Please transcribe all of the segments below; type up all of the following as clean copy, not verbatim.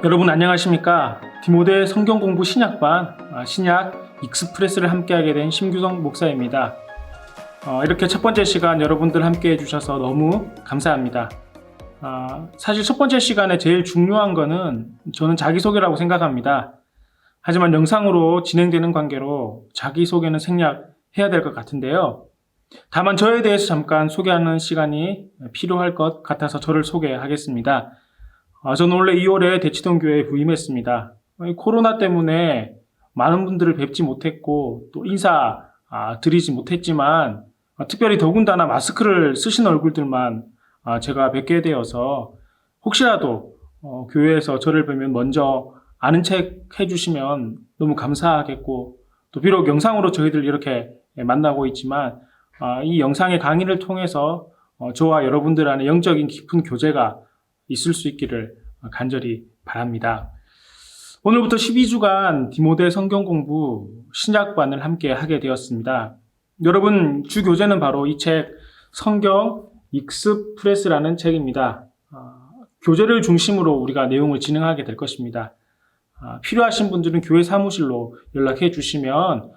여러분 안녕하십니까? 디모데 성경 공부 신약반 신약 익스프레스를 함께하게 된 심규성 목사입니다. 이렇게 첫 번째 시간 여러분들 함께 해주셔서 너무 감사합니다. 사실 첫 번째 시간에 제일 중요한 거는 저는 자기소개라고 생각합니다. 하지만 영상으로 진행되는 관계로 자기소개는 생략해야 될 것 같은데요. 다만 저에 대해서 잠깐 소개하는 시간이 필요할 것 같아서 저를 소개하겠습니다. 저는 원래 2월에 대치동 교회에 부임했습니다. 코로나 때문에 많은 분들을 뵙지 못했고 또 인사 드리지 못했지만 특별히 더군다나 마스크를 쓰신 얼굴들만 제가 뵙게 되어서 혹시라도 교회에서 저를 뵈면 먼저 아는 척 해주시면 너무 감사하겠고 또 비록 영상으로 저희들 이렇게 만나고 있지만 이 영상의 강의를 통해서 저와 여러분들 안에 영적인 깊은 교제가 있을 수 있기를 간절히 바랍니다. 오늘부터 12주간 디모데 성경 공부 신약반을 함께 하게 되었습니다. 여러분 주 교재는 바로 이 책 성경 익스프레스라는 책입니다. 교재를 중심으로 우리가 내용을 진행하게 될 것입니다. 필요하신 분들은 교회 사무실로 연락해 주시면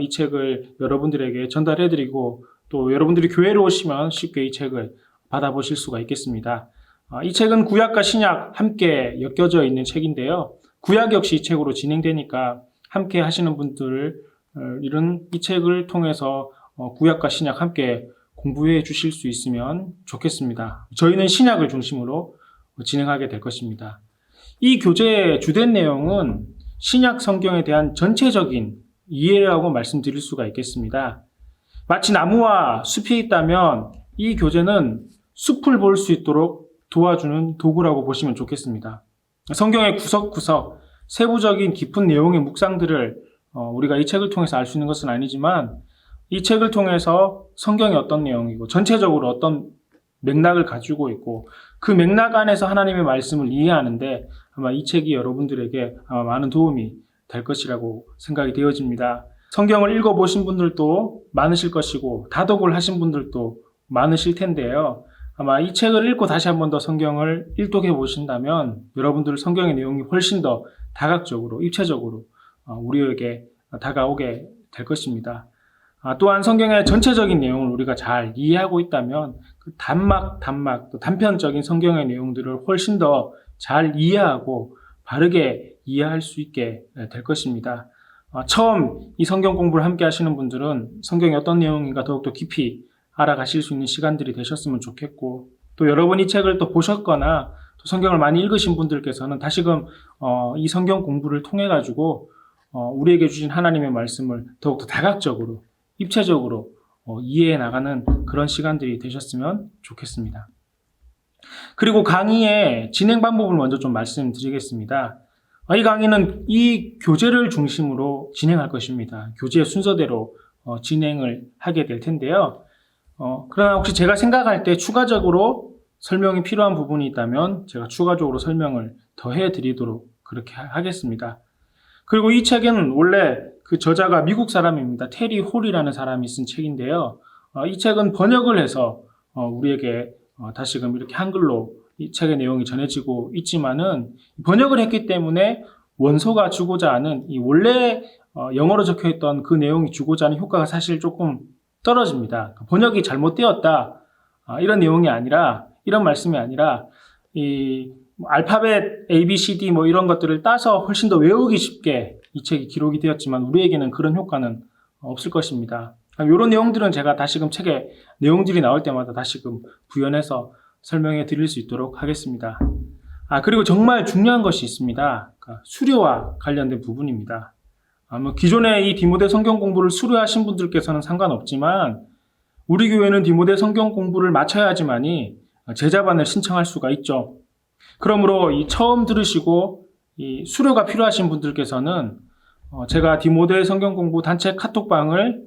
이 책을 여러분들에게 전달해 드리고 또 여러분들이 교회로 오시면 쉽게 이 책을 받아보실 수가 있겠습니다. 이 책은 구약과 신약 함께 엮여져 있는 책인데요. 구약 역시 이 책으로 진행되니까 함께 하시는 분들 이 책을 통해서 구약과 신약 함께 공부해 주실 수 있으면 좋겠습니다. 저희는 신약을 중심으로 진행하게 될 것입니다. 이 교재의 주된 내용은 신약 성경에 대한 전체적인 이해라고 말씀드릴 수가 있겠습니다. 마치 나무와 숲이 있다면 이 교재는 숲을 볼 수 있도록 도와주는 도구라고 보시면 좋겠습니다. 성경의 구석구석 세부적인 깊은 내용의 묵상들을 우리가 이 책을 통해서 알 수 있는 것은 아니지만 이 책을 통해서 성경이 어떤 내용이고 전체적으로 어떤 맥락을 가지고 있고 그 맥락 안에서 하나님의 말씀을 이해하는데 아마 이 책이 여러분들에게 아마 많은 도움이 될 것이라고 생각이 되어집니다. 성경을 읽어보신 분들도 많으실 것이고 다독을 하신 분들도 많으실 텐데요. 아마 이 책을 읽고 다시 한 번 더 성경을 일독해 보신다면 여러분들 성경의 내용이 훨씬 더 다각적으로, 입체적으로 우리에게 다가오게 될 것입니다. 또한 성경의 전체적인 내용을 우리가 잘 이해하고 있다면 그 단막, 또 단편적인 성경의 내용들을 훨씬 더 잘 이해하고 바르게 이해할 수 있게 될 것입니다. 처음 이 성경 공부를 함께 하시는 분들은 성경이 어떤 내용인가 더욱더 깊이 알아가실 수 있는 시간들이 되셨으면 좋겠고 또 여러분 이 책을 또 보셨거나 또 성경을 많이 읽으신 분들께서는 다시금 이 성경 공부를 통해 가지고 우리에게 주신 하나님의 말씀을 더욱더 다각적으로 입체적으로 이해해 나가는 그런 시간들이 되셨으면 좋겠습니다. 그리고 강의의 진행 방법을 먼저 좀 말씀드리겠습니다. 이 강의는 이 교재를 중심으로 진행할 것입니다. 교재의 순서대로 진행을 하게 될 텐데요. 그러나 혹시 제가 생각할 때 추가적으로 설명이 필요한 부분이 있다면 제가 추가적으로 설명을 더 해드리도록 그렇게 하겠습니다. 그리고 이 책은 원래 그 저자가 미국 사람입니다. 테리 홀이라는 사람이 쓴 책인데요. 이 책은 번역을 해서 우리에게 다시금 이렇게 한글로 이 책의 내용이 전해지고 있지만은 번역을 했기 때문에 원소가 주고자 하는 이 원래 영어로 적혀있던 그 내용이 주고자 하는 효과가 사실 조금 떨어집니다. 번역이 잘못되었다 이런 내용이 아니라 이런 말씀이 아니라 이 알파벳 A, B, C, D 이런 것들을 따서 훨씬 더 외우기 쉽게 이 책이 기록이 되었지만 우리에게는 그런 효과는 없을 것입니다. 이런 내용들은 제가 다시금 책에 내용들이 나올 때마다 다시금 부연해서 설명해 드릴 수 있도록 하겠습니다. 그리고 정말 중요한 것이 있습니다. 그러니까 수료와 관련된 부분입니다. 기존에 이 디모데 성경 공부를 수료하신 분들께서는 상관없지만 우리 교회는 디모데 성경 공부를 마쳐야지만이 제자반을 신청할 수가 있죠. 그러므로 이 처음 들으시고 이 수료가 필요하신 분들께서는 제가 디모데 성경 공부 단체 카톡방을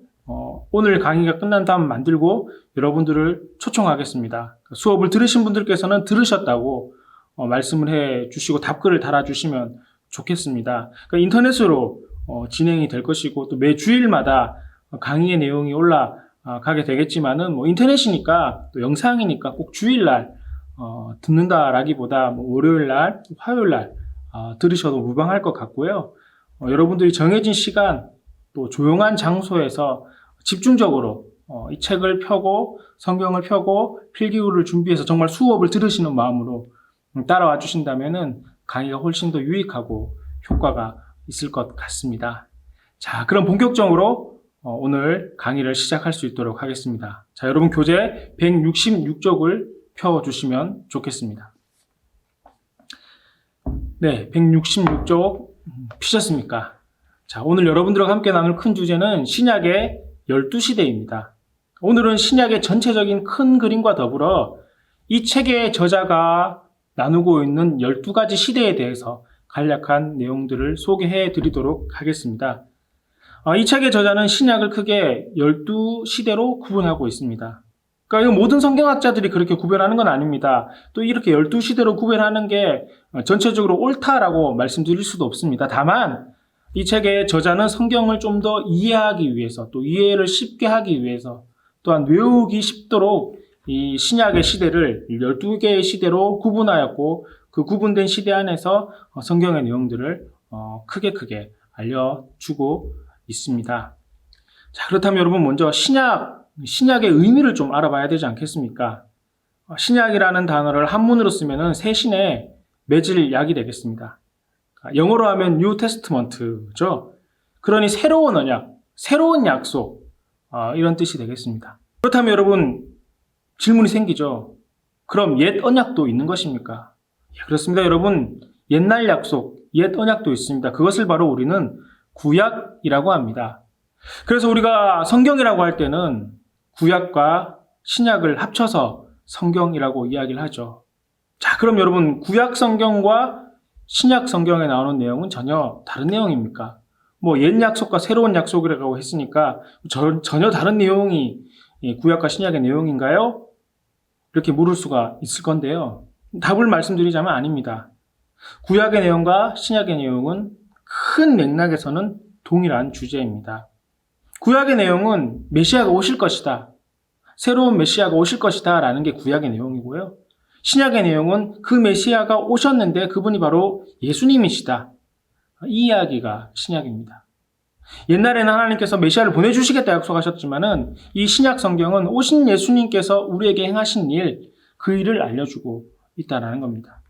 오늘 강의가 끝난 다음 만들고 여러분들을 초청하겠습니다. 수업을 들으신 분들께서는 들으셨다고 말씀을 해 주시고 답글을 달아주시면 좋겠습니다. 그러니까 인터넷으로 진행이 될 것이고 또 매 주일마다 강의의 내용이 올라가게 되겠지만은 인터넷이니까 또 영상이니까 꼭 주일날 듣는다라기보다 월요일날, 화요일날 들으셔도 무방할 것 같고요. 여러분들이 정해진 시간 또 조용한 장소에서 집중적으로 이 책을 펴고 성경을 펴고 필기구를 준비해서 정말 수업을 들으시는 마음으로 따라와 주신다면은 강의가 훨씬 더 유익하고 효과가 있을 것 같습니다. 자, 그럼 본격적으로 오늘 강의를 시작할 수 있도록 하겠습니다. 자, 여러분 교재 166쪽을 펴주시면 좋겠습니다. 네, 166쪽 피셨습니까? 자, 오늘 여러분들과 함께 나눌 큰 주제는 신약의 12시대입니다. 오늘은 신약의 전체적인 큰 그림과 더불어 이 책의 저자가 나누고 있는 12가지 시대에 대해서 간략한 내용들을 소개해 드리도록 하겠습니다. 이 책의 저자는 신약을 크게 12시대로 구분하고 있습니다. 그러니까 모든 성경학자들이 그렇게 구별하는 건 아닙니다. 또 이렇게 12시대로 구별하는 게 전체적으로 옳다라고 말씀드릴 수도 없습니다. 다만 이 책의 저자는 성경을 좀 더 이해하기 위해서 또 이해를 쉽게 하기 위해서 또한 외우기 쉽도록 이 신약의 시대를 12개의 시대로 구분하였고 그 구분된 시대 안에서 성경의 내용들을 크게 알려주고 있습니다. 자, 그렇다면 여러분 먼저 신약의 의미를 좀 알아봐야 되지 않겠습니까? 신약이라는 단어를 한문으로 쓰면은 새신의 맺을 약이 되겠습니다. 영어로 하면 New Testament죠. 그러니 새로운 언약, 새로운 약속 이런 뜻이 되겠습니다. 그렇다면 여러분 질문이 생기죠. 그럼 옛 언약도 있는 것입니까? 예, 그렇습니다. 여러분 옛날 약속, 옛 언약도 있습니다. 그것을 바로 우리는 구약이라고 합니다. 그래서 우리가 성경이라고 할 때는 구약과 신약을 합쳐서 성경이라고 이야기를 하죠. 자, 그럼 여러분 구약 성경과 신약 성경에 나오는 내용은 전혀 다른 내용입니까? 옛 약속과 새로운 약속이라고 했으니까 전혀 다른 내용이 구약과 신약의 내용인가요? 이렇게 물을 수가 있을 건데요. 답을 말씀드리자면 아닙니다. 구약의 내용과 신약의 내용은 큰 맥락에서는 동일한 주제입니다. 구약의 내용은 메시아가 오실 것이다. 새로운 메시아가 오실 것이다 라는 게 구약의 내용이고요. 신약의 내용은 그 메시아가 오셨는데 그분이 바로 예수님이시다. 이 이야기가 신약입니다. 옛날에는 하나님께서 메시아를 보내주시겠다 약속하셨지만은 이 신약 성경은 오신 예수님께서 우리에게 행하신 일, 그 일을 알려주고 있다는 겁니다.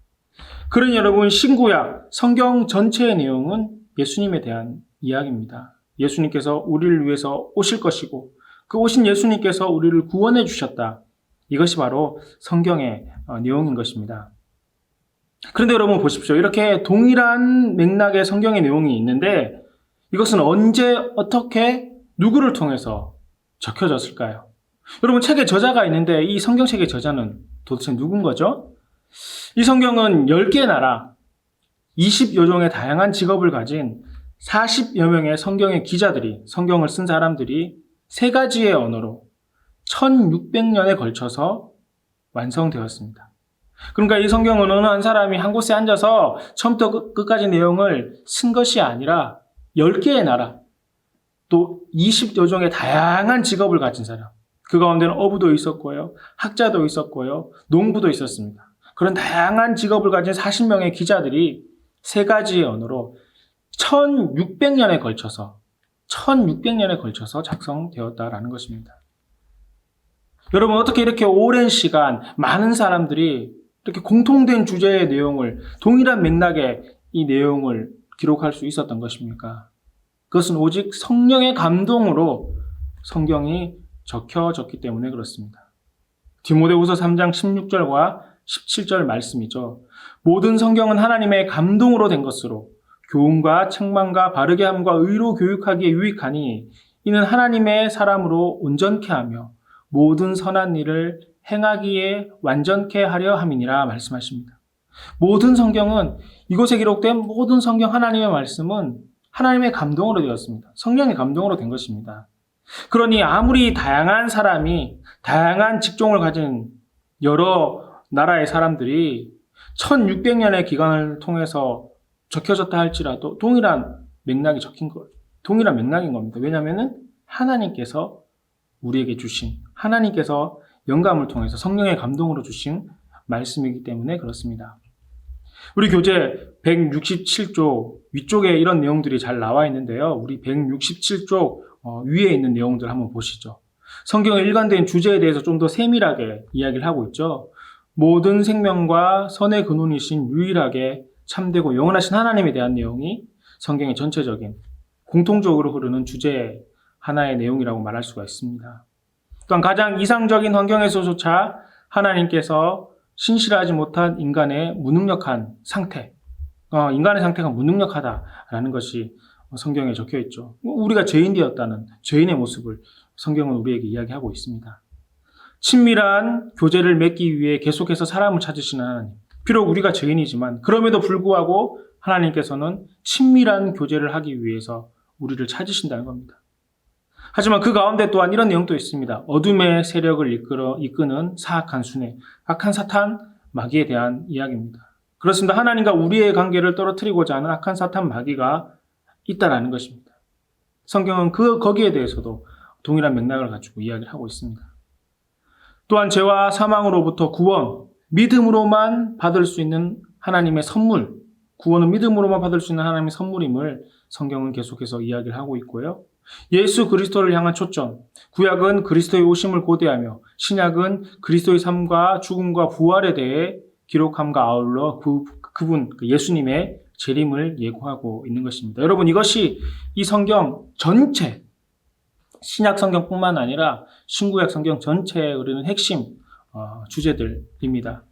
그러니 여러분 신구약, 성경 전체의 내용은 예수님에 대한 이야기입니다. 예수님께서 우리를 위해서 오실 것이고 그 오신 예수님께서 우리를 구원해 주셨다. 이것이 바로 성경의 내용인 것입니다. 그런데 여러분 보십시오. 이렇게 동일한 맥락의 성경의 내용이 있는데 이것은 언제 어떻게 누구를 통해서 적혀졌을까요? 여러분 책의 저자가 있는데 이 성경책의 저자는 도대체 누군 거죠? 이 성경은 10개의 나라, 20여 종의 다양한 직업을 가진 40여 명의 성경의 기자들이, 성경을 쓴 사람들이 세 가지의 언어로 1600년에 걸쳐서 완성되었습니다. 그러니까 이 성경은 어느 한 사람이 한 곳에 앉아서 처음부터 끝까지 내용을 쓴 것이 아니라 10개의 나라, 또 20여 종의 다양한 직업을 가진 사람, 그 가운데는 어부도 있었고요, 학자도 있었고요, 농부도 있었습니다. 그런 다양한 직업을 가진 40명의 기자들이 세 가지의 언어로 1600년에 걸쳐서 작성되었다라는 것입니다. 여러분 어떻게 이렇게 오랜 시간 많은 사람들이 이렇게 공통된 주제의 내용을 동일한 맥락의 이 내용을 기록할 수 있었던 것입니까? 그것은 오직 성령의 감동으로 성경이 적혀졌기 때문에 그렇습니다. 디모데후서 3장 16절과 17절 말씀이죠. 모든 성경은 하나님의 감동으로 된 것으로 교훈과 책망과 바르게 함과 의로 교육하기에 유익하니 이는 하나님의 사람으로 온전케 하며 모든 선한 일을 행하기에 완전케 하려 함이니라 말씀하십니다. 모든 성경은 이곳에 기록된 모든 성경 하나님의 말씀은 하나님의 감동으로 되었습니다. 성령의 감동으로 된 것입니다. 그러니 아무리 다양한 사람이 다양한 직종을 가진 여러 나라의 사람들이 1600년의 기간을 통해서 적혀졌다 할지라도 동일한 맥락인 겁니다. 왜냐하면 하나님께서 우리에게 주신, 하나님께서 영감을 통해서 성령의 감동으로 주신 말씀이기 때문에 그렇습니다. 우리 교재 167쪽 위쪽에 이런 내용들이 잘 나와 있는데요. 우리 167쪽 위에 있는 내용들 한번 보시죠. 성경의 일관된 주제에 대해서 좀 더 세밀하게 이야기를 하고 있죠. 모든 생명과 선의 근원이신 유일하게 참되고 영원하신 하나님에 대한 내용이 성경의 전체적인 공통적으로 흐르는 주제의 하나의 내용이라고 말할 수가 있습니다. 또한 가장 이상적인 환경에서조차 하나님께서 신실하지 못한 인간의 무능력한 상태, 인간의 상태가 무능력하다라는 것이 성경에 적혀 있죠. 우리가 죄인되었다는 죄인의 모습을 성경은 우리에게 이야기하고 있습니다. 친밀한 교제를 맺기 위해 계속해서 사람을 찾으시는 하나님. 비록 우리가 죄인이지만 그럼에도 불구하고 하나님께서는 친밀한 교제를 하기 위해서 우리를 찾으신다는 겁니다. 하지만 그 가운데 또한 이런 내용도 있습니다. 어둠의 세력을 이끄는 사악한 순회, 악한 사탄, 마귀에 대한 이야기입니다. 그렇습니다. 하나님과 우리의 관계를 떨어뜨리고자 하는 악한 사탄, 마귀가 있다라는 것입니다. 성경은 거기에 대해서도 동일한 맥락을 갖추고 이야기를 하고 있습니다. 또한 죄와 사망으로부터 구원, 믿음으로만 받을 수 있는 하나님의 선물, 구원은 믿음으로만 받을 수 있는 하나님의 선물임을 성경은 계속해서 이야기를 하고 있고요. 예수 그리스도를 향한 초점, 구약은 그리스도의 오심을 고대하며 신약은 그리스도의 삶과 죽음과 부활에 대해 기록함과 아울러 그분 예수님의 재림을 예고하고 있는 것입니다. 여러분, 이것이 이 성경 전체, 신약 성경뿐만 아니라 신구약 성경 전체에 흐르는 핵심 주제들입니다.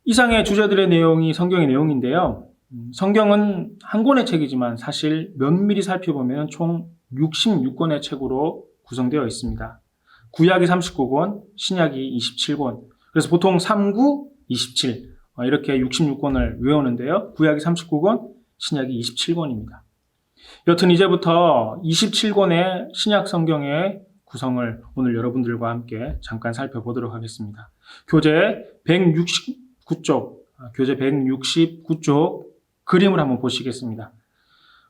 이상의 주제들의 내용이 성경의 내용인데요. 성경은 한 권의 책이지만 사실 면밀히 살펴보면 총 66권의 책으로 구성되어 있습니다. 구약이 39권, 신약이 27권. 그래서 보통 39, 27 이렇게 66권을 외우는데요. 구약이 39권, 신약이 27권입니다. 여튼 이제부터 27권의 신약 성경의 구성을 오늘 여러분들과 함께 잠깐 살펴보도록 하겠습니다. 교재 169쪽 그림을 한번 보시겠습니다.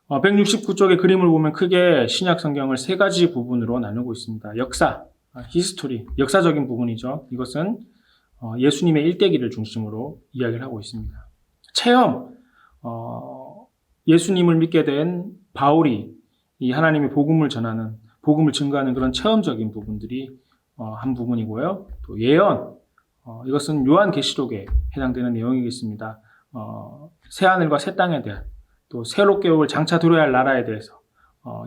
169쪽의 그림을 보면 크게 신약 성경을 세 가지 부분으로 나누고 있습니다. 역사, 히스토리, 역사적인 부분이죠. 이것은 예수님의 일대기를 중심으로 이야기를 하고 있습니다. 체험, 예수님을 믿게 된 바울이 이 하나님의 복음을 전하는, 복음을 증거하는 그런 체험적인 부분들이 한 부분이고요. 또 예언, 이것은 요한계시록에 해당되는 내용이겠습니다. 새하늘과 새 땅에 대한, 또 새롭게 올 장차 들어야 할 나라에 대해서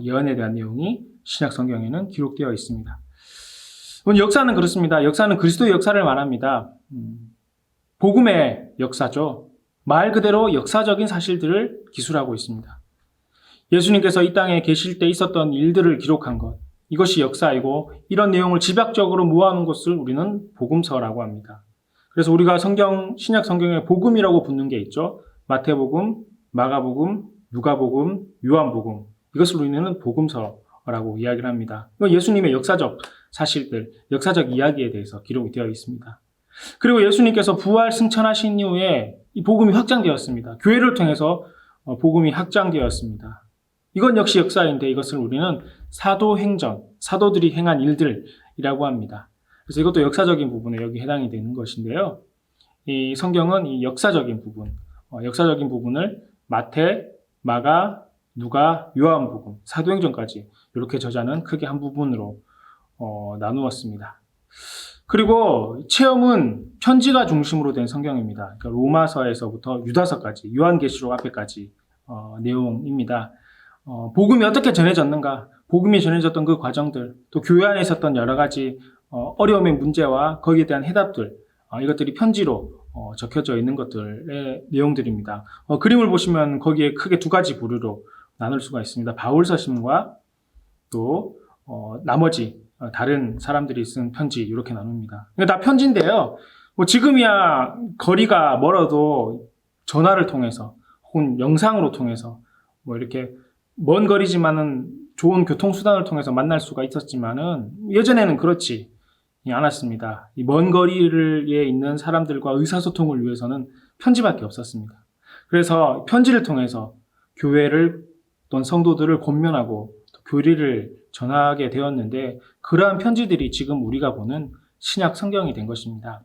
예언에 대한 내용이 신약 성경에는 기록되어 있습니다. 역사는 그렇습니다. 역사는 그리스도의 역사를 말합니다. 복음의 역사죠. 말 그대로 역사적인 사실들을 기술하고 있습니다. 예수님께서 이 땅에 계실 때 있었던 일들을 기록한 것, 이것이 역사이고 이런 내용을 집약적으로 모아놓은 것을 우리는 복음서라고 합니다. 그래서 우리가 신약 성경에 복음이라고 붙는 게 있죠. 마태복음, 마가복음, 누가복음, 요한복음. 이것을 우리는 복음서라고 이야기를 합니다. 이건 예수님의 역사적 사실들, 역사적 이야기에 대해서 기록이 되어 있습니다. 그리고 예수님께서 부활 승천하신 이후에 이 복음이 확장되었습니다. 교회를 통해서 복음이 확장되었습니다. 이건 역시 역사인데 이것을 우리는 사도행전, 사도들이 행한 일들이라고 합니다. 그래서 이것도 역사적인 부분에 여기 해당이 되는 것인데요. 이 성경은 이 역사적인 부분을 마태, 마가, 누가, 요한복음, 사도행전까지 이렇게 저자는 크게 한 부분으로 나누었습니다. 그리고 체험은 편지가 중심으로 된 성경입니다. 그러니까 로마서에서부터 유다서까지, 요한계시록 앞에까지 내용입니다. 복음이 어떻게 전해졌는가, 복음이 전해졌던 그 과정들, 또 교회 안에 있었던 여러 가지 어려움의 문제와 거기에 대한 해답들, 이것들이 편지로 적혀져 있는 것들의 내용들입니다. 그림을 보시면 거기에 크게 두 가지 부류로 나눌 수가 있습니다. 바울서신과 또 나머지 다른 사람들이 쓴 편지 이렇게 나눕니다. 다 편지인데요. 지금이야 거리가 멀어도 전화를 통해서 혹은 영상으로 통해서 이렇게 먼 거리지만은 좋은 교통수단을 통해서 만날 수가 있었지만은 예전에는 그렇지 않았습니다. 이 먼 거리에 있는 사람들과 의사소통을 위해서는 편지밖에 없었습니다. 그래서 편지를 통해서 교회를 또는 성도들을 권면하고 교리를 전하게 되었는데 그러한 편지들이 지금 우리가 보는 신약 성경이 된 것입니다.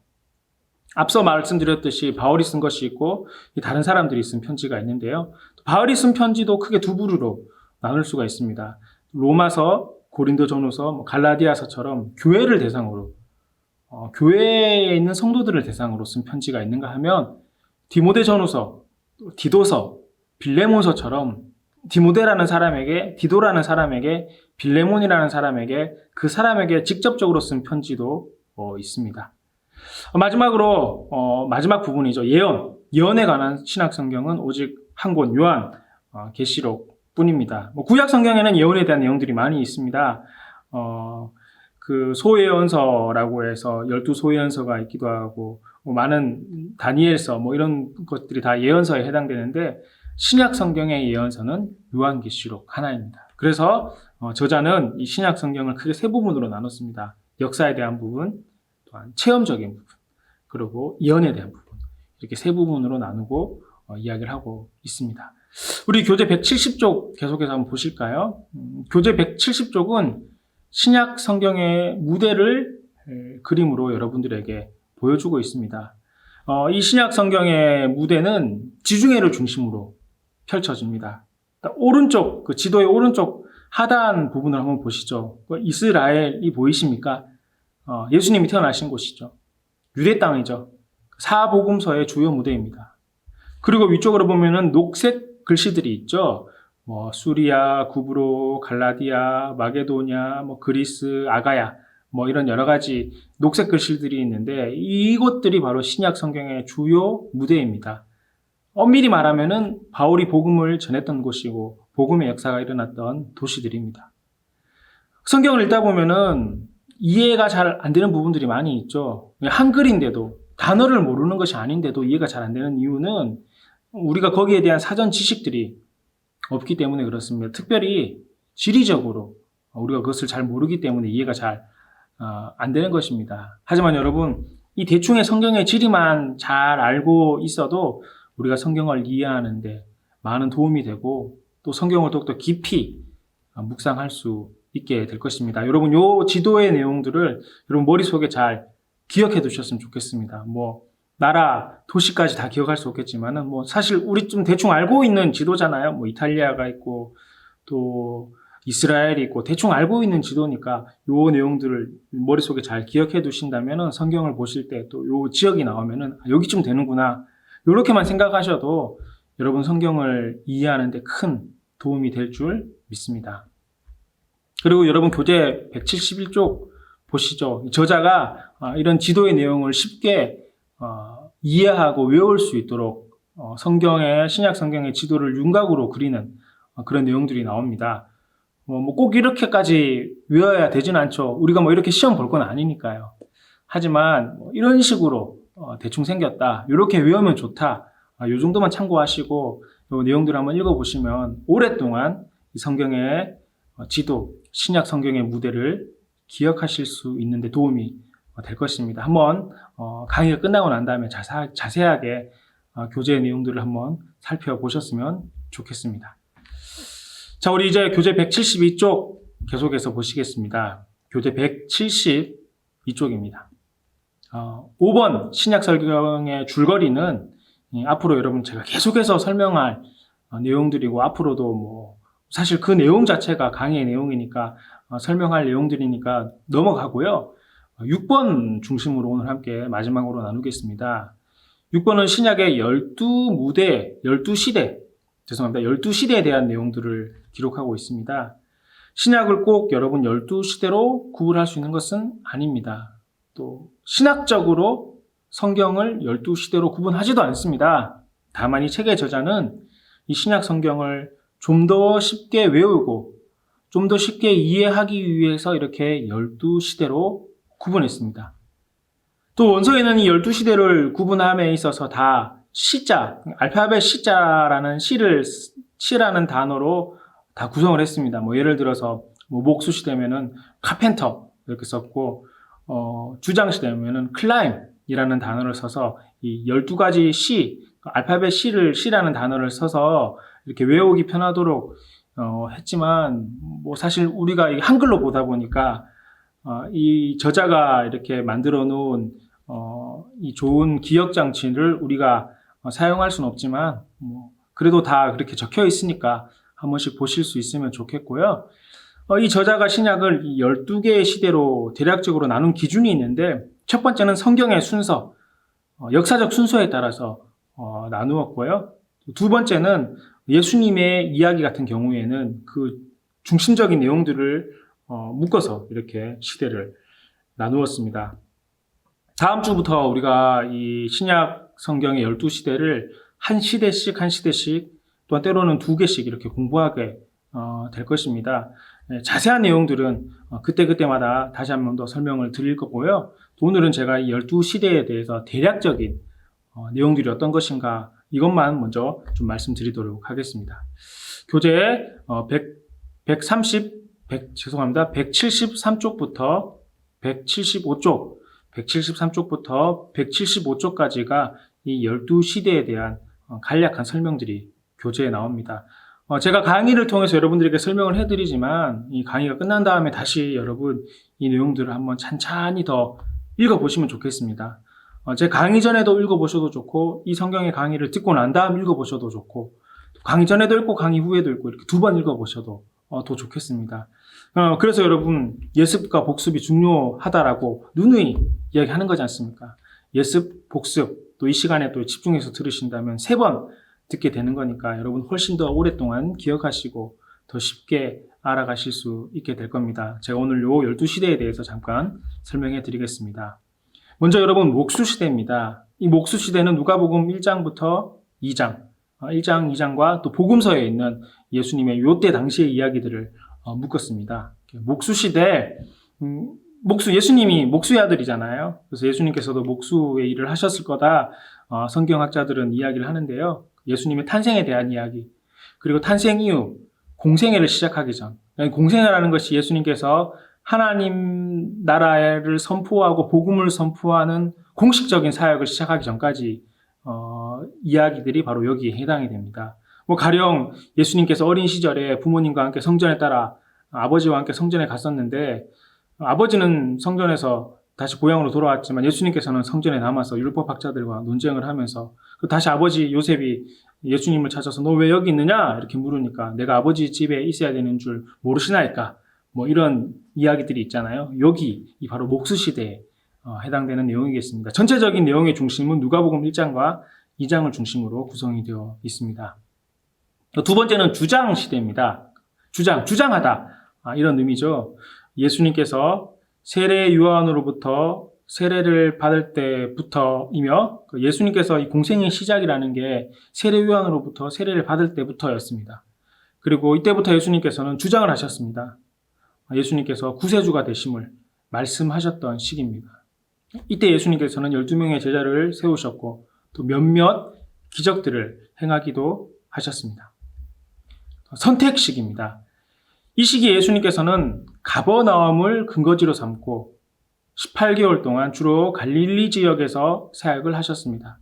앞서 말씀드렸듯이 바울이 쓴 것이 있고 다른 사람들이 쓴 편지가 있는데요. 바울이 쓴 편지도 크게 두 부류로 나눌 수가 있습니다. 로마서, 고린도전후서, 갈라디아서처럼 교회를 대상으로 교회에 있는 성도들을 대상으로 쓴 편지가 있는가 하면 디모데전후서, 디도서, 빌레몬서처럼 디모데라는 사람에게, 디도라는 사람에게, 빌레몬이라는 사람에게, 그 사람에게 직접적으로 쓴 편지도 있습니다. 마지막으로 마지막 부분이죠. 예언에 관한 신약 성경은 오직 한 권, 요한 계시록 뿐입니다. 구약 성경에는 예언에 대한 내용들이 많이 있습니다. 그 소예언서라고 해서 12소예언서가 있기도 하고 많은 다니엘서 이런 것들이 다 예언서에 해당되는데 신약 성경의 예언서는 요한계시록 하나입니다. 그래서 저자는 이 신약 성경을 크게 세 부분으로 나눴습니다. 역사에 대한 부분, 또한 체험적인 부분, 그리고 예언에 대한 부분, 이렇게 세 부분으로 나누고 이야기를 하고 있습니다. 우리 교재 170쪽 계속해서 한번 보실까요? 교재 170쪽은 신약 성경의 무대를 그림으로 여러분들에게 보여주고 있습니다. 이 신약 성경의 무대는 지중해를 중심으로 펼쳐집니다. 오른쪽, 그 지도의 오른쪽 하단 부분을 한번 보시죠. 이스라엘이 보이십니까? 예수님이 태어나신 곳이죠. 유대 땅이죠. 사복음서의 주요 무대입니다. 그리고 위쪽으로 보면은 녹색 글씨들이 있죠. 수리아, 구브로, 갈라디아, 마게도냐, 그리스, 아가야, 이런 여러 가지 녹색 글씨들이 있는데 이곳들이 바로 신약 성경의 주요 무대입니다. 엄밀히 말하면은 바울이 복음을 전했던 곳이고 복음의 역사가 일어났던 도시들입니다. 성경을 읽다 보면은 이해가 잘 안 되는 부분들이 많이 있죠. 한글인데도 단어를 모르는 것이 아닌데도 이해가 잘 안 되는 이유는 우리가 거기에 대한 사전 지식들이 없기 때문에 그렇습니다. 특별히 지리적으로 우리가 그것을 잘 모르기 때문에 이해가 잘 안 되는 것입니다. 하지만 여러분, 이 대충의 성경의 지리만 잘 알고 있어도 우리가 성경을 이해하는데 많은 도움이 되고 또 성경을 더욱더 깊이 묵상할 수 있게 될 것입니다. 여러분, 요 지도의 내용들을 여러분 머릿속에 잘 기억해 두셨으면 좋겠습니다. 나라, 도시까지 다 기억할 수 없겠지만은 사실 우리 좀 대충 알고 있는 지도잖아요. 이탈리아가 있고 또 이스라엘이 있고 대충 알고 있는 지도니까 요 내용들을 머릿속에 잘 기억해 두신다면은 성경을 보실 때 또 요 지역이 나오면은 여기쯤 되는구나. 요렇게만 생각하셔도 여러분 성경을 이해하는 데 큰 도움이 될 줄 믿습니다. 그리고 여러분 교재 171쪽 보시죠. 저자가 이런 지도의 내용을 쉽게 이해하고 외울 수 있도록 신약 성경의 지도를 윤곽으로 그리는 그런 내용들이 나옵니다. 꼭 이렇게까지 외워야 되진 않죠. 우리가 이렇게 시험 볼 건 아니니까요. 하지만 이런 식으로 대충 생겼다. 이렇게 외우면 좋다. 이 정도만 참고하시고 이 내용들을 한번 읽어보시면 오랫동안 이 성경의 지도, 신약 성경의 무대를 기억하실 수 있는데 도움이 될 것입니다. 한번 강의가 끝나고 난 다음에 자세하게 교재의 내용들을 한번 살펴보셨으면 좋겠습니다. 자, 우리 이제 교재 172쪽 계속해서 보시겠습니다. 교재 172쪽입니다. 5번 신약 성경의 줄거리는 앞으로 여러분 제가 계속해서 설명할 내용들이고 앞으로도 사실 그 내용 자체가 강의의 내용이니까 설명할 내용들이니까 넘어가고요. 6번 중심으로 오늘 함께 마지막으로 나누겠습니다. 6번은 신약의 12무대, 12시대, 12시대에 대한 내용들을 기록하고 있습니다. 신약을 꼭 여러분 12시대로 구분할 수 있는 것은 아닙니다. 또 신학적으로 성경을 12시대로 구분하지도 않습니다. 다만 이 책의 저자는 이 신약 성경을 좀 더 쉽게 외우고 좀 더 쉽게 이해하기 위해서 이렇게 12시대로 구분했습니다. 또 원서에는 이 12시대를 구분함에 있어서 다 시자, 알파벳 시자라는 시라는 단어로 다 구성을 했습니다. 예를 들어서 목수시대면은 카펜터 이렇게 썼고 주장시대면은 클라임이라는 단어를 써서 이 12가지 알파벳 C라는 단어를 써서 이렇게 외우기 편하도록 했지만 사실 우리가 한글로 보다 보니까 이 저자가 이렇게 만들어 놓은 이 좋은 기억 장치를 우리가 사용할 수는 없지만 그래도 다 그렇게 적혀 있으니까 한 번씩 보실 수 있으면 좋겠고요. 이 저자가 신약을 12개의 시대로 대략적으로 나눈 기준이 있는데 첫 번째는 성경의 순서, 역사적 순서에 따라서 나누었고요. 두 번째는 예수님의 이야기 같은 경우에는 그 중심적인 내용들을 묶어서 이렇게 시대를 나누었습니다. 다음 주부터 우리가 이 신약 성경의 12시대를 한 시대씩 또한 때로는 2개씩 이렇게 공부하게 될 것입니다. 자세한 내용들은 그때그때마다 다시 한 번 더 설명을 드릴 거고요. 오늘은 제가 이 12시대에 대해서 대략적인 내용들이 어떤 것인가 이것만 먼저 좀 말씀드리도록 하겠습니다. 교재 173쪽부터 175쪽까지가 이 12시대에 대한 간략한 설명들이 교재에 나옵니다. 제가 강의를 통해서 여러분들에게 설명을 해드리지만 이 강의가 끝난 다음에 다시 여러분 이 내용들을 한번 찬찬히 더 읽어보시면 좋겠습니다. 제 강의 전에도 읽어보셔도 좋고 이 성경의 강의를 듣고 난 다음 읽어보셔도 좋고 강의 전에도 읽고 강의 후에도 읽고 이렇게 2번 읽어보셔도 더 좋겠습니다. 그래서 여러분 예습과 복습이 중요하다라고 누누이 이야기하는 거지 않습니까? 예습, 복습 또 이 시간에 또 집중해서 들으신다면 3번 듣게 되는 거니까 여러분 훨씬 더 오랫동안 기억하시고 더 쉽게 알아가실 수 있게 될 겁니다. 제가 오늘 요 12시대에 대해서 잠깐 설명해 드리겠습니다. 먼저 여러분 목수시대입니다. 이 목수시대는 누가복음 1장부터 2장, 1장, 2장과 또 복음서에 있는 예수님의 요때 당시의 이야기들을 묶었습니다. 목수시대, 예수님이 목수의 아들이잖아요. 그래서 예수님께서도 목수의 일을 하셨을 거다 성경학자들은 이야기를 하는데요. 예수님의 탄생에 대한 이야기, 그리고 탄생 이후 공생애를 시작하기 전, 공생애라는 것이 예수님께서 하나님 나라를 선포하고 복음을 선포하는 공식적인 사역을 시작하기 전까지 이야기들이 바로 여기에 해당이 됩니다. 가령 예수님께서 어린 시절에 부모님과 함께 성전에 따라 아버지와 함께 성전에 갔었는데 아버지는 성전에서 다시 고향으로 돌아왔지만 예수님께서는 성전에 남아서 율법학자들과 논쟁을 하면서 다시 아버지 요셉이 예수님을 찾아서 너 왜 여기 있느냐 이렇게 물으니까 내가 아버지 집에 있어야 되는 줄 모르시나이까 이런 이야기들이 있잖아요. 여기 바로 목수시대에 해당되는 내용이겠습니다. 전체적인 내용의 중심은 누가복음 1장과 2장을 중심으로 구성이 되어 있습니다. 두 번째는 주장시대입니다. 주장하다 이런 의미죠. 예수님께서 세례 요한으로부터 세례를 받을 때부터이며 예수님께서 이 공생의 시작이라는 게 세례 요한으로부터 세례를 받을 때부터였습니다. 그리고 이때부터 예수님께서는 주장을 하셨습니다. 예수님께서 구세주가 되심을 말씀하셨던 시기입니다. 이때 예수님께서는 12명의 제자를 세우셨고 또 몇몇 기적들을 행하기도 하셨습니다. 선택식입니다. 이 시기에 예수님께서는 가버나움을 근거지로 삼고 18개월 동안 주로 갈릴리 지역에서 사역을 하셨습니다.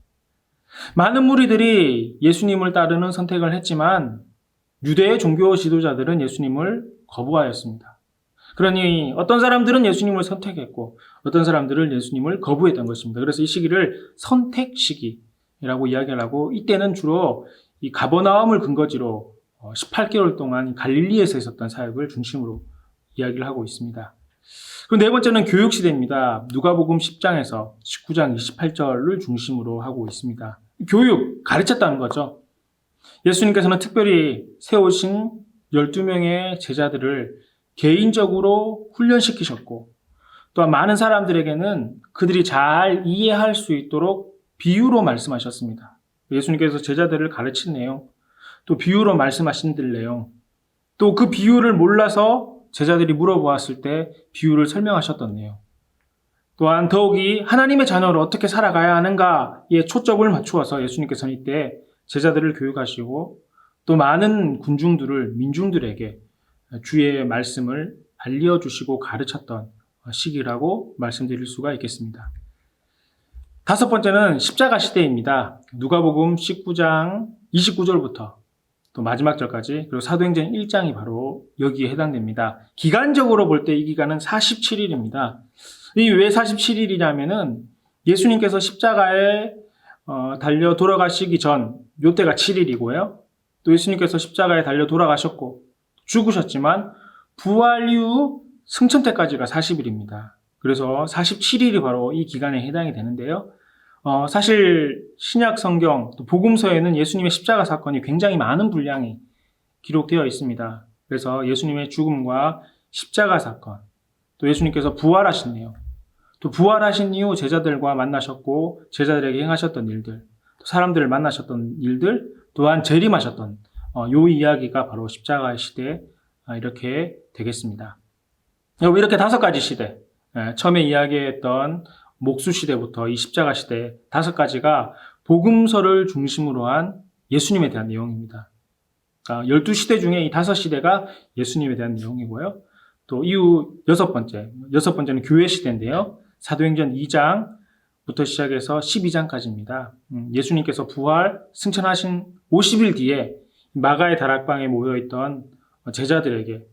많은 무리들이 예수님을 따르는 선택을 했지만 유대의 종교 지도자들은 예수님을 거부하였습니다. 그러니 어떤 사람들은 예수님을 선택했고 어떤 사람들은 예수님을 거부했던 것입니다. 그래서 이 시기를 선택 시기라고 이야기를 하고 이때는 주로 이 가버나움을 근거지로 18개월 동안 갈릴리에서 있었던 사역을 중심으로 이야기를 하고 있습니다. 그리고 네 번째는 교육시대입니다. 누가복음 10장에서 19장 28절을 중심으로 하고 있습니다. 교육, 가르쳤다는 거죠. 예수님께서는 특별히 세우신 12명의 제자들을 개인적으로 훈련시키셨고 또한 많은 사람들에게는 그들이 잘 이해할 수 있도록 비유로 말씀하셨습니다. 예수님께서 제자들을 가르친 내용, 또 비유로 말씀하신 내용, 또 그 비유를 몰라서 제자들이 물어보았을 때 비유를 설명하셨던 내용, 또한 더욱이 하나님의 자녀로 어떻게 살아가야 하는가에 초점을 맞추어서 예수님께서는 이때 제자들을 교육하시고 또 많은 민중들에게 주의 말씀을 알려주시고 가르쳤던 시기라고 말씀드릴 수가 있겠습니다. 다섯 번째는 십자가 시대입니다. 누가복음 19장 29절부터 또 마지막 절까지, 그리고 사도행전 1장이 바로 여기에 해당됩니다. 기간적으로 볼 때 이 기간은 47일입니다. 이 왜 47일이냐면은 예수님께서 십자가에 달려 돌아가시기 전 요때가 7일이고요. 또 예수님께서 십자가에 달려 돌아가셨고 죽으셨지만 부활 이후 승천 때까지가 40일입니다. 그래서 47일이 바로 이 기간에 해당이 되는데요. 사실 신약 성경, 또 복음서에는 예수님의 십자가 사건이 굉장히 많은 분량이 기록되어 있습니다. 그래서 예수님의 죽음과 십자가 사건, 또 예수님께서 부활하신 내용, 또 부활하신 이후 제자들과 만나셨고 제자들에게 행하셨던 일들, 또 사람들을 만나셨던 일들, 또한 재림하셨던 요 이야기가 바로 십자가의 시대 이렇게 되겠습니다. 이렇게 5가지 시대, 처음에 이야기했던 목수 시대부터 이 십자가 시대 5가지가 복음서를 중심으로 한 예수님에 대한 내용입니다. 12시대 중에 이 5시대가 예수님에 대한 내용이고요. 또 이후 6번째는 교회 시대인데요. 사도행전 2장부터 시작해서 12장까지입니다. 예수님께서 부활, 승천하신 50일 뒤에 마가의 다락방에 모여있던 제자들에게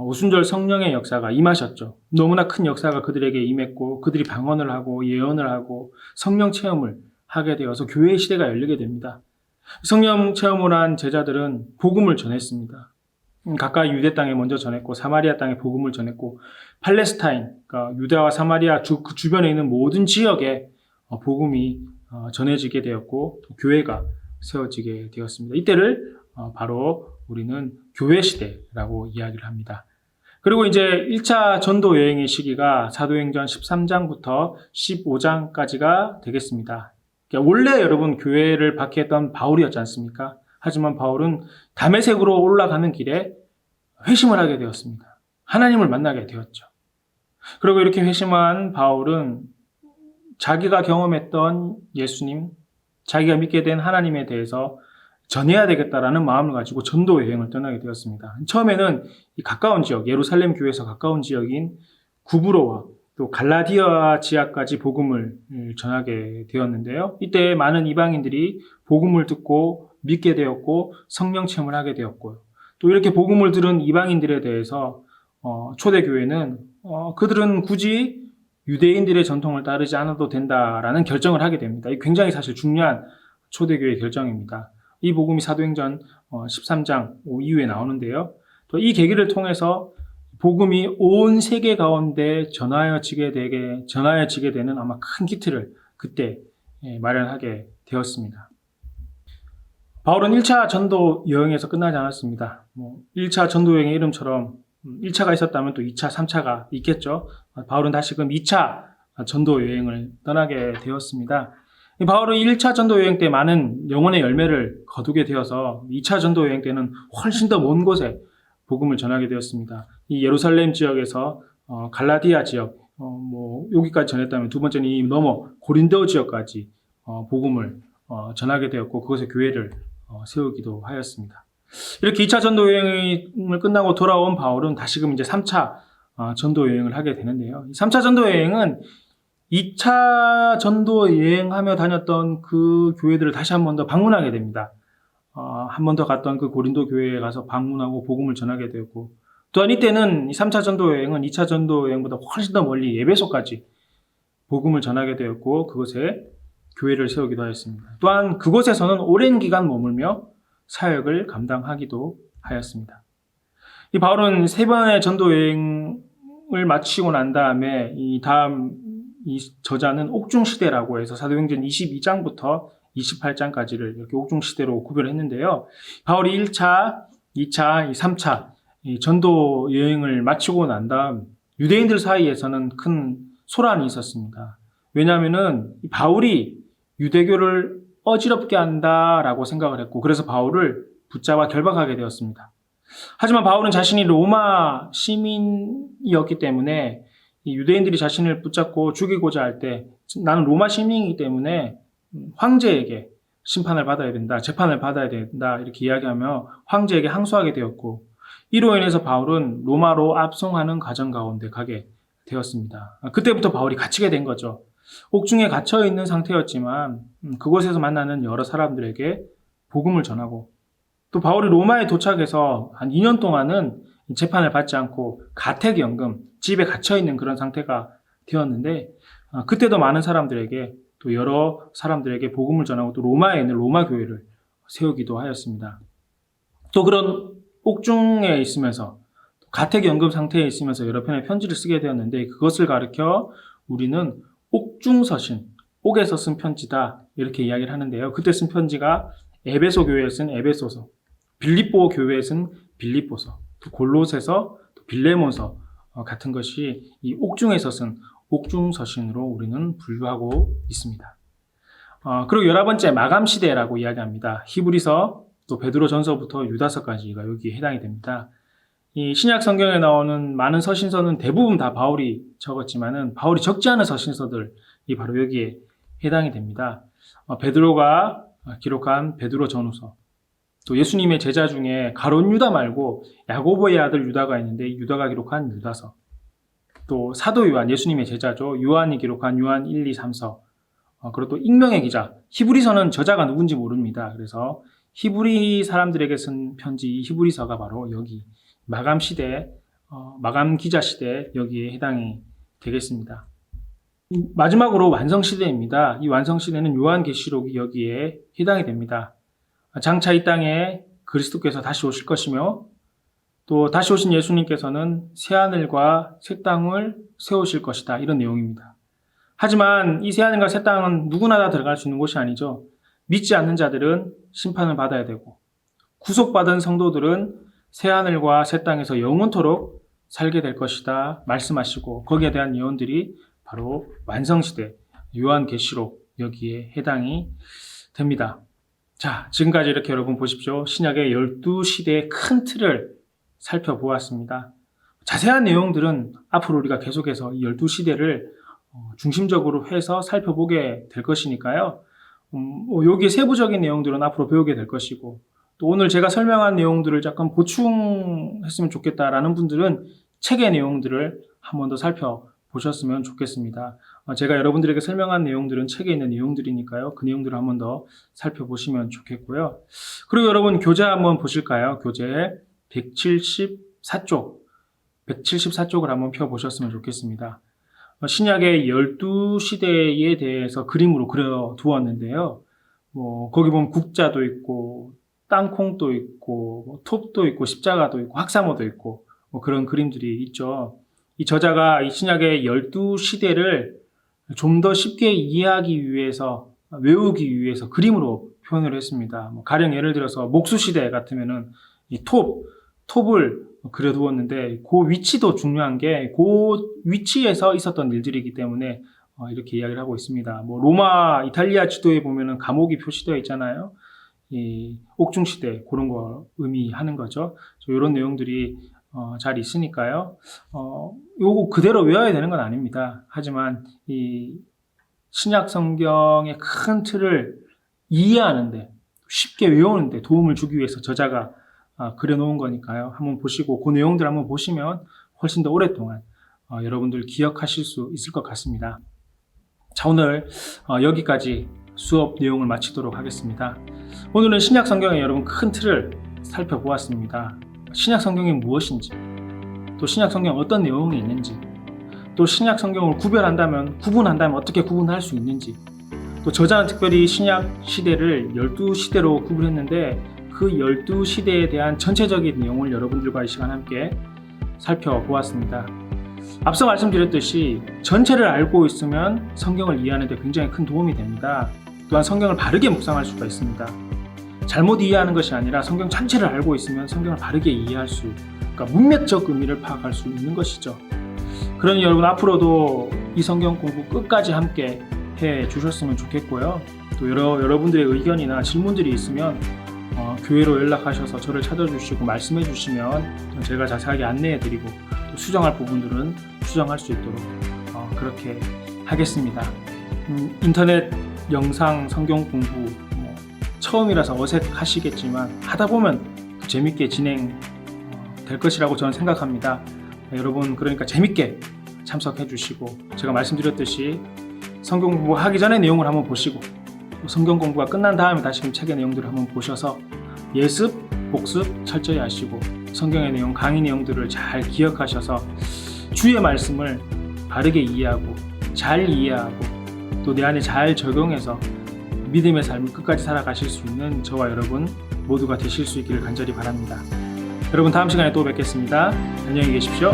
오순절 성령의 역사가 임하셨죠. 너무나 큰 역사가 그들에게 임했고 그들이 방언을 하고 예언을 하고 성령 체험을 하게 되어서 교회의 시대가 열리게 됩니다. 성령 체험을 한 제자들은 복음을 전했습니다. 가까이 유대 땅에 먼저 전했고 사마리아 땅에 복음을 전했고 팔레스타인, 그러니까 유대와 사마리아 그 주변에 있는 모든 지역에 복음이 전해지게 되었고 교회가 세워지게 되었습니다. 이때를 바로 우리는 교회 시대라고 이야기를 합니다. 그리고 이제 1차 전도 여행의 시기가 사도행전 13장부터 15장까지가 되겠습니다. 그러니까 원래 여러분 교회를 박해했던 바울이었지 않습니까? 하지만 바울은 다메섹으로 올라가는 길에 회심을 하게 되었습니다. 하나님을 만나게 되었죠. 그리고 이렇게 회심한 바울은 자기가 경험했던 예수님, 자기가 믿게 된 하나님에 대해서 전해야 되겠다라는 마음을 가지고 전도 여행을 떠나게 되었습니다. 처음에는 이 가까운 지역, 예루살렘 교회에서 가까운 지역인 구브로와 또 갈라디아 지역까지 복음을 전하게 되었는데요. 이때 많은 이방인들이 복음을 듣고 믿게 되었고 성령 체험을 하게 되었고요. 또 이렇게 복음을 들은 이방인들에 대해서 초대교회는 그들은 굳이 유대인들의 전통을 따르지 않아도 된다라는 결정을 하게 됩니다. 이 굉장히 사실 중요한 초대교회 결정입니다. 이 복음이 사도행전 13장 이후에 나오는데요. 또 이 계기를 통해서 복음이 온 세계 가운데 전하여지게 되는 아마 큰 기틀을 그때 마련하게 되었습니다. 바울은 1차 전도 여행에서 끝나지 않았습니다. 1차 전도 여행의 이름처럼 1차가 있었다면 또 2차, 3차가 있겠죠. 바울은 다시금 2차 전도 여행을 떠나게 되었습니다. 바울은 1차 전도 여행 때 많은 영혼의 열매를 거두게 되어서 2차 전도 여행 때는 훨씬 더 먼 곳에 복음을 전하게 되었습니다. 이 예루살렘 지역에서 갈라디아 지역, 여기까지 전했다면 두 번째는 이 넘어 고린도 지역까지 복음을 전하게 되었고 그곳에 교회를 세우기도 하였습니다. 이렇게 2차 전도 여행을 끝나고 돌아온 바울은 다시금 이제 3차 전도 여행을 하게 되는데요. 3차 전도 여행은 2차 전도 여행하며 다녔던 그 교회들을 다시 한 번 더 방문하게 됩니다. 한 번 더 갔던 그 고린도 교회에 가서 방문하고 복음을 전하게 되었고 또한 이때는 3차 전도 여행은 2차 전도 여행보다 훨씬 더 멀리 에베소까지 복음을 전하게 되었고 그곳에 교회를 세우기도 하였습니다. 또한 그곳에서는 오랜 기간 머물며 사역을 감당하기도 하였습니다. 이 바울은 3번의 전도 여행을 마치고 난 다음에 이 저자는 옥중시대라고 해서 사도행전 22장부터 28장까지를 이렇게 옥중시대로 구별을 했는데요. 바울이 1차, 2차, 3차 전도 여행을 마치고 난 다음 유대인들 사이에서는 큰 소란이 있었습니다. 왜냐하면은 바울이 유대교를 어지럽게 한다라고 생각을 했고 그래서 바울을 붙잡아 결박하게 되었습니다. 하지만 바울은 자신이 로마 시민이었기 때문에 이 유대인들이 자신을 붙잡고 죽이고자 할 때 나는 로마 시민이기 때문에 황제에게 심판을 받아야 된다, 재판을 받아야 된다 이렇게 이야기하며 황제에게 항소하게 되었고 이로 인해서 바울은 로마로 압송하는 과정 가운데 가게 되었습니다. 그때부터 바울이 갇히게 된 거죠. 옥중에 갇혀 있는 상태였지만 그곳에서 만나는 여러 사람들에게 복음을 전하고 또 바울이 로마에 도착해서 한 2년 동안은 재판을 받지 않고 가택연금, 집에 갇혀 있는 그런 상태가 되었는데 그때도 많은 사람들에게 또 여러 사람들에게 복음을 전하고 또 로마에 있는 로마 교회를 세우기도 하였습니다. 또 그런 옥중에 있으면서 가택연금 상태에 있으면서 여러 편의 편지를 쓰게 되었는데 그것을 가리켜 우리는 옥중서신, 옥에서 쓴 편지다 이렇게 이야기를 하는데요. 그때 쓴 편지가 에베소 교회에 쓴 에베소서, 빌립보 교회에 쓴 빌립보서, 또 골로새서, 또 빌레몬서 같은 것이 이 옥중에서 쓴 옥중서신으로 우리는 분류하고 있습니다. 그리고 11번째 마감시대라고 이야기합니다. 히브리서, 또 베드로전서부터 유다서까지가 여기에 해당이 됩니다. 이 신약 성경에 나오는 많은 서신서는 대부분 다 바울이 적었지만은 바울이 적지 않은 서신서들이 바로 여기에 해당이 됩니다. 베드로가 기록한 베드로 전후서, 또 예수님의 제자 중에 가룟 유다 말고 야고보의 아들 유다가 있는데 유다가 기록한 유다서, 또 사도 요한, 예수님의 제자죠. 요한이 기록한 요한 1, 2, 3서, 그리고 또 익명의 기자, 히브리서는 저자가 누군지 모릅니다. 그래서 히브리 사람들에게 쓴 편지 히브리서가 바로 여기 마감 시대, 마감 기자 시대 여기에 해당이 되겠습니다. 마지막으로 완성 시대입니다. 이 완성 시대는 요한계시록이 여기에 해당이 됩니다. 장차 이 땅에 그리스도께서 다시 오실 것이며 또 다시 오신 예수님께서는 새하늘과 새 땅을 세우실 것이다. 이런 내용입니다. 하지만 이 새하늘과 새 땅은 누구나 다 들어갈 수 있는 곳이 아니죠. 믿지 않는 자들은 심판을 받아야 되고 구속받은 성도들은 새하늘과 새 땅에서 영원토록 살게 될 것이다 말씀하시고 거기에 대한 예언들이 바로 완성시대 요한계시록 여기에 해당이 됩니다. 자, 지금까지 이렇게 여러분 보십시오. 신약의 12시대의 큰 틀을 살펴보았습니다. 자세한 내용들은 앞으로 우리가 계속해서 이 12시대를 중심적으로 해서 살펴보게 될 것이니까요. 여기 세부적인 내용들은 앞으로 배우게 될 것이고 또 오늘 제가 설명한 내용들을 약간 보충했으면 좋겠다라는 분들은 책의 내용들을 한 번 더 살펴보셨으면 좋겠습니다. 제가 여러분들에게 설명한 내용들은 책에 있는 내용들이니까요. 그 내용들을 한 번 더 살펴보시면 좋겠고요. 그리고 여러분 교재 한번 보실까요? 교재 174쪽, 174쪽을 한번 펴보셨으면 좋겠습니다. 신약의 12시대에 대해서 그림으로 그려두었는데요. 거기 보면 국자도 있고, 땅콩도 있고, 톱도 있고, 십자가도 있고, 학사모도 있고, 그런 그림들이 있죠. 이 저자가 이 신약의 12시대를 좀 더 쉽게 이해하기 위해서, 외우기 위해서 그림으로 표현을 했습니다. 가령 예를 들어서 목수시대 같으면은 이 톱을 그려두었는데 그 위치도 중요한 게 그 위치에서 있었던 일들이기 때문에 이렇게 이야기를 하고 있습니다. 로마, 이탈리아 지도에 보면은 감옥이 표시되어 있잖아요. 이 옥중시대 그런 거 의미하는 거죠. 이런 내용들이 잘 있으니까요. 요거 그대로 외워야 되는 건 아닙니다. 하지만 이 신약 성경의 큰 틀을 이해하는데 쉽게 외우는데 도움을 주기 위해서 저자가 그려놓은 거니까요. 한번 보시고 그 내용들 한번 보시면 훨씬 더 오랫동안 여러분들 기억하실 수 있을 것 같습니다. 자, 오늘 여기까지 수업 내용을 마치도록 하겠습니다. 오늘은 신약 성경의 여러분 큰 틀을 살펴보았습니다. 신약 성경이 무엇인지, 또 신약 성경에 어떤 내용이 있는지, 또 신약 성경을 구분한다면 어떻게 구분할 수 있는지, 또 저자는 특별히 신약 시대를 12시대로 구분했는데 그 12시대에 대한 전체적인 내용을 여러분들과 이 시간 함께 살펴보았습니다. 앞서 말씀드렸듯이 전체를 알고 있으면 성경을 이해하는 데 굉장히 큰 도움이 됩니다. 또한 성경을 바르게 묵상할 수가 있습니다. 잘못 이해하는 것이 아니라 성경 전체를 알고 있으면 성경을 바르게 이해할 수, 그러니까 문맥적 의미를 파악할 수 있는 것이죠. 그러니 여러분 앞으로도 이 성경 공부 끝까지 함께 해 주셨으면 좋겠고요. 또 여러분들의 의견이나 질문들이 있으면 교회로 연락하셔서 저를 찾아주시고 말씀해 주시면 제가 자세하게 안내해 드리고 또 수정할 부분들은 수정할 수 있도록 그렇게 하겠습니다. 인터넷 영상 성경 공부 처음이라서 어색하시겠지만 하다 보면 재밌게 진행될 것이라고 저는 생각합니다. 여러분 그러니까 재밌게 참석해 주시고 제가 말씀드렸듯이 성경 공부하기 전에 내용을 한번 보시고 성경 공부가 끝난 다음에 다시금 책의 내용들을 한번 보셔서 예습, 복습 철저히 하시고 성경의 내용, 강의 내용들을 잘 기억하셔서 주의 말씀을 바르게 이해하고 잘 이해하고 또 내 안에 잘 적용해서 믿음의 삶을 끝까지 살아가실 수 있는 저와 여러분 모두가 되실 수 있기를 간절히 바랍니다. 여러분 다음 시간에 또 뵙겠습니다. 안녕히 계십시오.